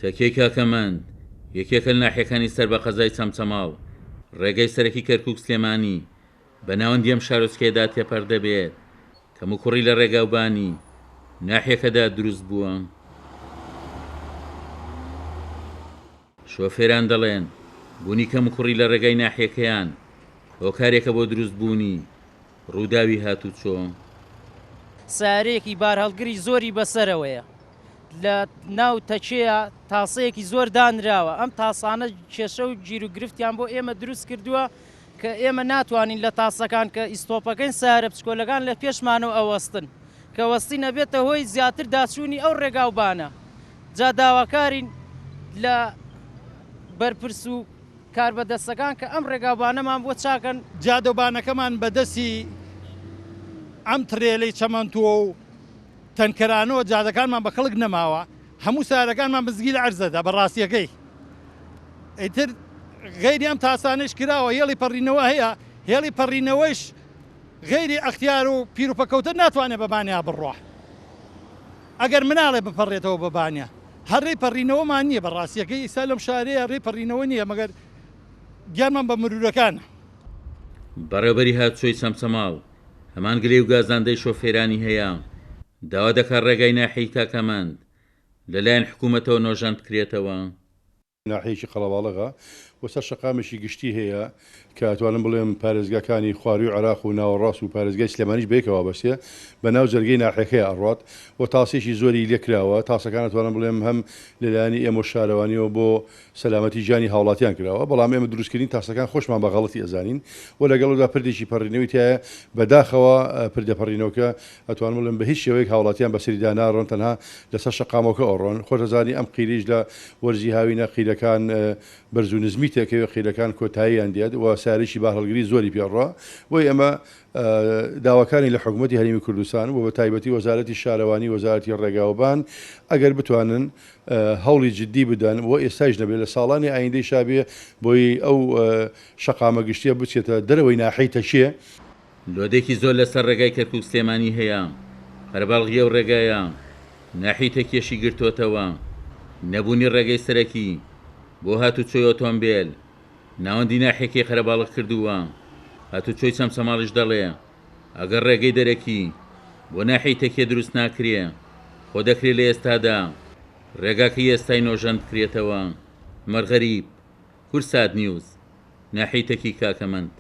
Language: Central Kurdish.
تەکێی کاکەمەند یەکێکە لە ناحیەکانی سەر بە قەزای چەمچەماڵ ڕێگەی سەرەکی کەرکووک سلێمانی بە ناوەندی ئەم شارۆچکەیەدا تێپەر دەبێت کەم و کوڕی لە ڕێگاوبانی ناحیەکەدا دروست بووە. شۆفێران دەڵێن بوونی کەم و کوڕی لە ڕێگای ناحیەکەیان هۆکارێکە بۆ دروست بوونی ڕووداوی هاتوچۆ. سارەیەکی بار هەڵگری زۆری بەسەرەوەیە لە ناو تەچەیە تاسەیەکی زۆر دانراوە. ئەم تاسانە کێشە و گیر و گرفتیان بۆ ئێمە دروست کردووە کە ئێمە ناتوانین لە تاسەکان کە ئیستۆپەکەین سارە بچکۆلەکان لە پێشمانەوە ئەوەستن کە وەستی نەبێتە هۆی زیاتر داچوونی ئەو ڕێگاوبانە. جا داواکارین لە بەرپرس و کاربەدەستەکان کە ئەم ڕێگاوبانەمان بۆ چاکەن. جادۆبانەکەمان بەدەستی ئەم ترێلەی چەمەندووە و تەنکەرانەوە جادەکانمان بە خەڵک نەماوە، هەموو سارەکانمان بزگی لە عەرزەدا بەڕاستیەکەی. ئیتر غەیری ئەم تاسانش کراوە هێڵی پەڕینەوە هەیە، هێڵی پەڕینەوەیش غەیری ئەختیار و پیرۆپەکەوتە ناتوانێت بەبانیا بڕۆ. ئەگەر مناڵێ بپەڕێتەوە بەبانیا هەر ڕێی پەڕینەوەمان نییە بەڕاستیەکەی ئیسا لەم شارەیە ڕێی پەڕینەوە نییە مەگەر گیانمان بە مرورەکانە. بەڕێوەبەری هاتوچۆی چەمچەماڵ هەمان گلەی و گازاندەی شۆفێرانی هەیە داوا دەکات ڕێگای ناحیەی کاکەمەند لەلایەن حکوومەتەوە نۆژان بکرێتەوە. ناحیەیەکی قەڵەباڵغا بۆ سەر شەقامێکی گشتی هەیە کە ئەتوانم بڵێم پارێزگاکانی خواروی و عێراق و ناوەڕاست و پارێزگای سلێمانیش بەیەکەوە بەستێ بە ناو جەرگەی ناحیەکەی ئەڕات و تاسێکی زۆری لێکراوە. تاسەکان ئەتوانم بڵێم هەم لەلایەنی ئێمە شارەوانیەوە بۆ سەلامەتی ژیانی هاوڵاتیان کراوە، بەڵام ئێمە دروستکردین تاسەکان خۆشمان بە غەڵەتی ئەزانین و لەگەڵدا پردێکی پەڕینەوەی تایە بەداخەوە پردە پەڕینەوەکە ئەتوانم بڵێم بە هیچ شێوەیەک هاوڵاتیان بەسەریدا ناڕۆن، تەنها لەسەر شەقامەکە ئەڕۆن. خۆشەزانی ئەم قیریش لە وەرزی هاوینە قیرەکان بەرز و نزمی تێکەوە قیرەکان کۆتاییان دێت و سارێکی با هەڵگری زۆری پێڕۆ بۆی ئەمە داواکانی لە حکوومەتی هەرێمی کوردستان و بە تایبەتی وەزارەتی شارەوانی وەزارەتی ڕێگاوبان ئەگەر بتوانن هەوڵی جددی بدەن و ئێستاش نەبێت لە ساڵانی ئایندەی شابێ بۆی ئەو شەقامە گشتیە بچێتە دەرەوەی ناحەی تەشیە. لۆدێکی زۆر لەسەر ڕێگای کەرکووک سلێمانی هەیە، قەرەباڵغیە و ڕێگایە ناحی تەکیەشی گرتوتەوە. نەبوونی ڕێگەی سەرەکی بۆ هاتوچۆی ئۆتۆمبیل ناوەندی ناحیەکەی قەرەباڵغ کردووە. هاتوچۆی چەمچەماڵیش دەڵێ ئەگەر ڕێگەی دەرەکی بۆ ناحیەی تەکیە دروست ناکرێ خۆ دەکرێت لە ئێستادا ڕێگاکەی ئێستای نۆژەند بکرێتەوە. مەرغەریب، کورسات نیوز، ناحیەی تەکی کاکەمەند.